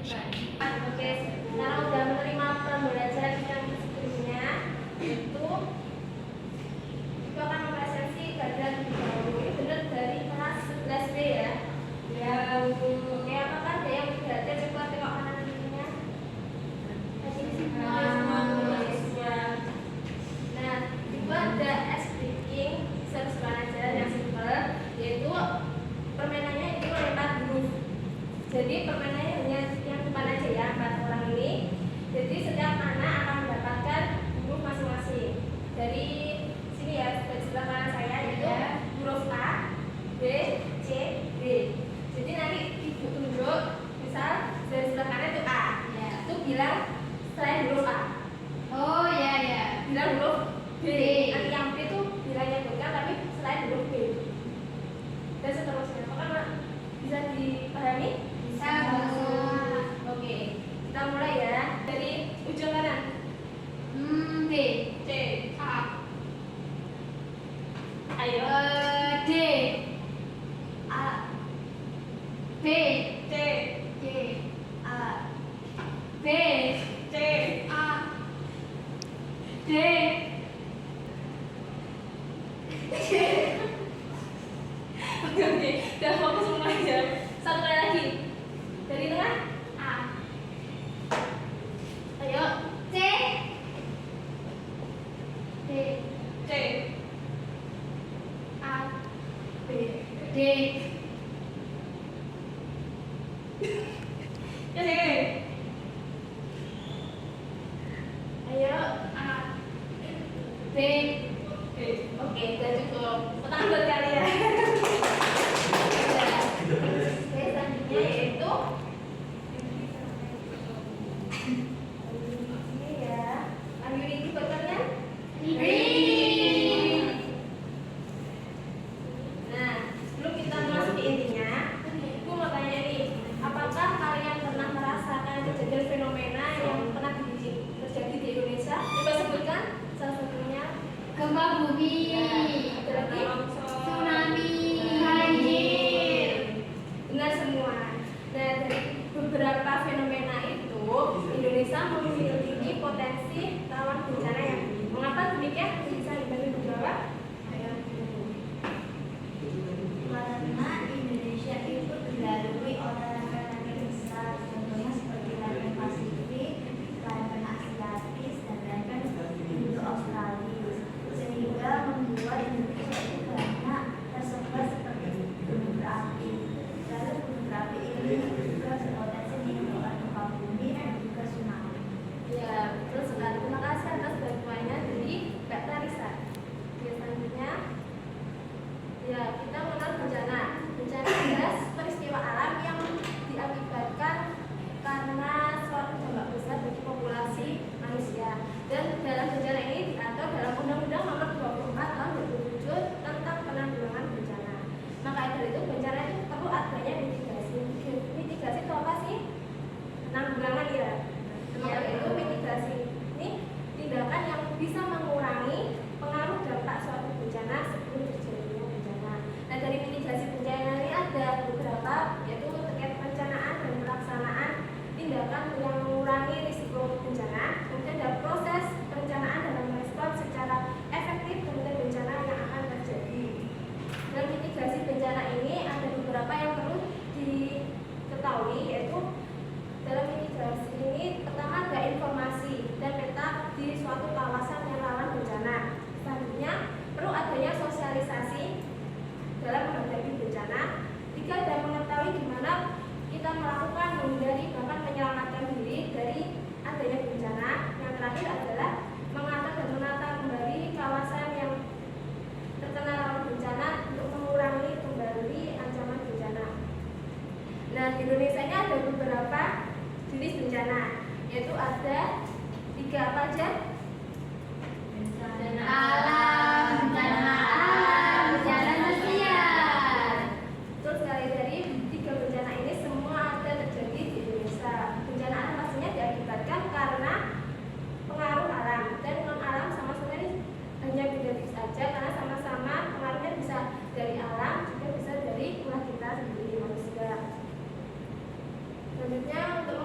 Oke, sekarang udah menerima pembelajaran yang sebelumnya, itu akan mempresentasi keadaan lebih dahulu. Ini benar dari kelas 11B ya. Yang kayak apa kan? Yang tidak ada, coba tengok kanan kirinya. Nah, itu ada ice breaking, seru-seruan aja yang simpel, yaitu permainannya itu lempar huruf. Jadi permainannya hanya yang depan aja ya, 4 orang ini. Jadi setiap anak akan mendapatkan huruf masing-masing. Dari sini ya, dari sebelah kanan saya yaitu huruf A, B, C, D. Jadi nanti ibu tunjuk, misal dari sebelah kanan itu A, itu bilang selain huruf A. Oh ya. Bilang huruf B. Nanti yang B itu bilangnya bukan, tapi selain huruf B. Dan seterusnya. Apakah bisa dipahami? Bisa. Oke, kita mulai ya dari ujung kanan. B. C, A. Ayo. D. A. B. C, C. A. B. C, A. D. Oke, udah fokus semua ya. Satu kali lagi. Dari tengah. A. Ayo. C. D. C, A. B. D. C. Ayo. A. B. Oke, udah cukup. Petang buat kalian. Oke, selanjutnya yaitu ini ya. Are you ready buat kalian? Nah, sebelum kita masuk ke intinya, aku mau tanya nih, apakah kalian pernah merasakan kejadian fenomena yang pernah terjadi di Indonesia? Coba sebutkan salah satunya. Gempa bumi. Ada lagi? Tsunami. Banjir. Benar semua. Nah, dari beberapa fenomena itu, Indonesia memiliki potensi rawan bencana yang tinggi. Mengapa demikian? Bisa dibantu menjawab? Karena Indonesia itu dilalui otak-atik besar, contohnya seperti lereng Pasifik, lereng Asiatis, dan lereng Indo-Australis, sehingga membuat Indonesia itu banyak tersebar seperti gunung berapi. Lalu gunung berapi ini juga berpotensi menimbulkan gempa bumi dan juga tsunami. Ya, betul sekali. Terima kasih atas bantuannya dari Mbak Tarisa. Oke, selanjutnya, ya kita mengenal bencana. Bencana adalah peristiwa alam yang diakibatkan karena suatu dampak besar bagi populasi manusia. Dan dalam bencana ini diatur dalam Undang-Undang Nomor 24 Tahun 2007 tentang penanggulangan bencana. Maka dari itu bencana itu perlu adanya mitigasi. Mitigasi itu apa sih? Penanggulangan ya. Maka itu mitigasi ini tindakan yang bisa mengurangi pengaruh dampak suatu bencana sebelum terjadinya bencana. Nah, dari mitigasi bencana ini ada beberapa, yaitu terkait perencanaan dan pelaksanaan tindakan yang mengurangi risiko bencana. Kemudian ada proses perencanaan dan merespon secara efektif terhadap bencana yang akan terjadi. Dan mitigasi bencana ini ada beberapa yang perlu diketahui, yaitu dalam mitigasi ini pertama ada informasi dan peta di suatu kawasan yang rawan bencana. Selanjutnya perlu adanya sosialisasi dalam menghadapi bencana. Tiga, ada mengetahui gimana kita melakukan menghindari bahkan menyelamatkan diri dari adanya bencana. Yang terakhir adalah mengatur dan menata kembali kawasan yang terkena rawan bencana untuk mengurangi kembali ancaman bencana. Nah, di Indonesia ini ada beberapa jenis bencana, yaitu ada 3 apa aja? Bencana alam, bencana alam, bencana sosial. Betul sekali, dari 3 bencana ini semua ada terjadi di Indonesia. Bencana alam pastinya diakibatkan karena pengaruh alam, dan non alam sama-sama ini hanya beda tipis saja karena sama-sama pengaruhnya bisa dari alam juga bisa dari ulah kita sendiri manusia. Selanjutnya untuk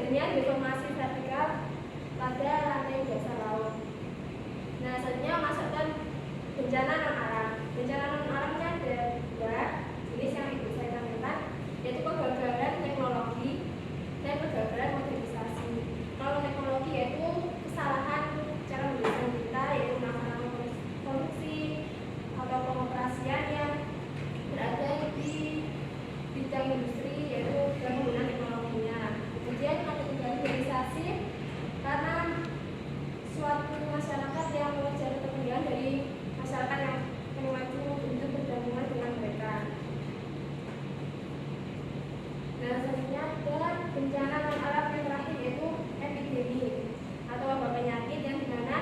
terjadinya deformasi vertikal pada rantai dasar laut. Nah, selanjutnya masukkan bencana non alam. Bencana non alamnya ada dua jenis yang ibu saya sampaikan, yaitu kegagalan teknologi dan kegagalan modernisasi. Kalau teknologi yaitu kesalahan cara mendesain kita, yaitu melaksanakan produksi atau pengoperasian yang berada di bidang industri, yaitu dengan menggunakan teknologinya. Kemudian ada juga modernisasi, karena suatu masyarakat yang mengejar kepentingan dari masyarakat yang maju untuk bergabungan dengan mereka. Dan selanjutnya ada bencana non alam yang terakhir, yaitu epidemi atau wabah penyakit yang dimana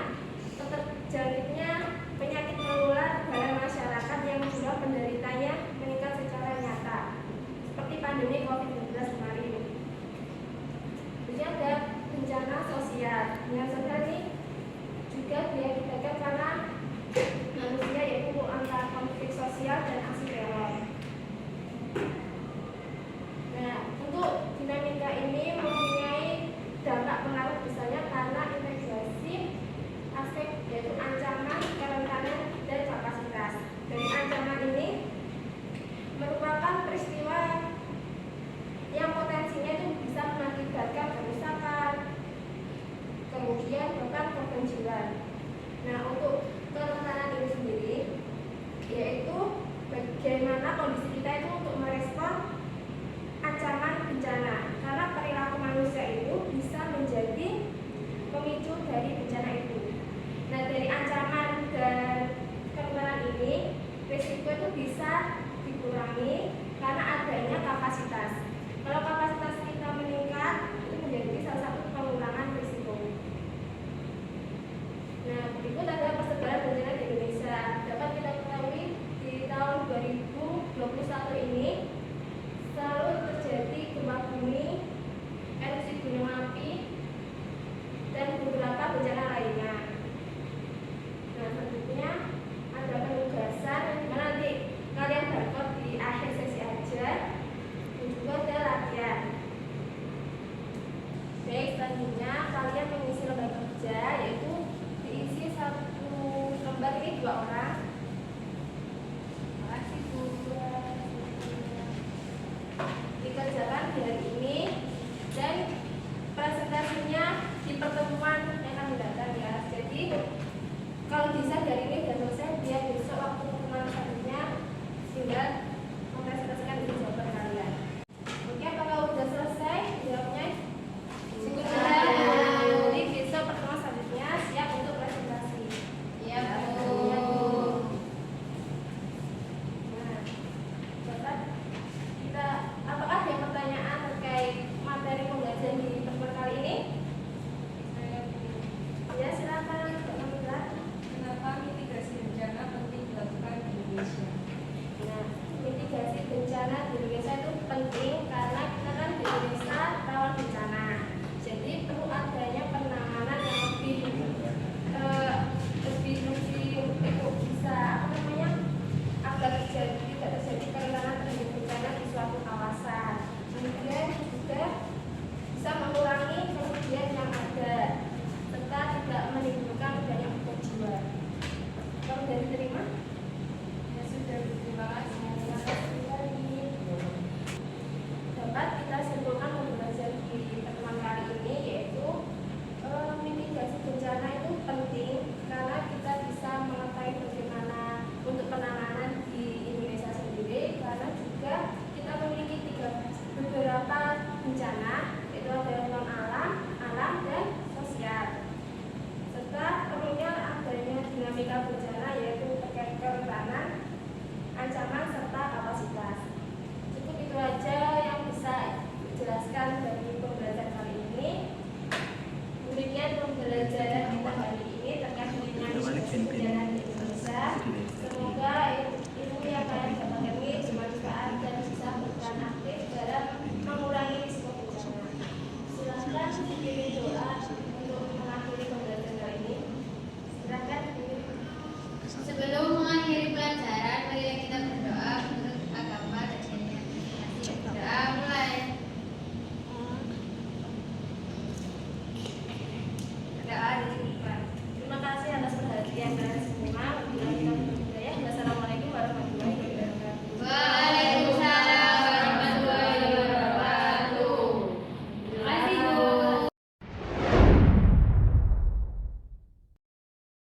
terjangkitnya penyakit menular pada masyarakat yang jumlah penderitanya meningkat secara nyata, seperti pandemi COVID-19 kemarin. Kemudian ada bencana sosial. Bencana sosial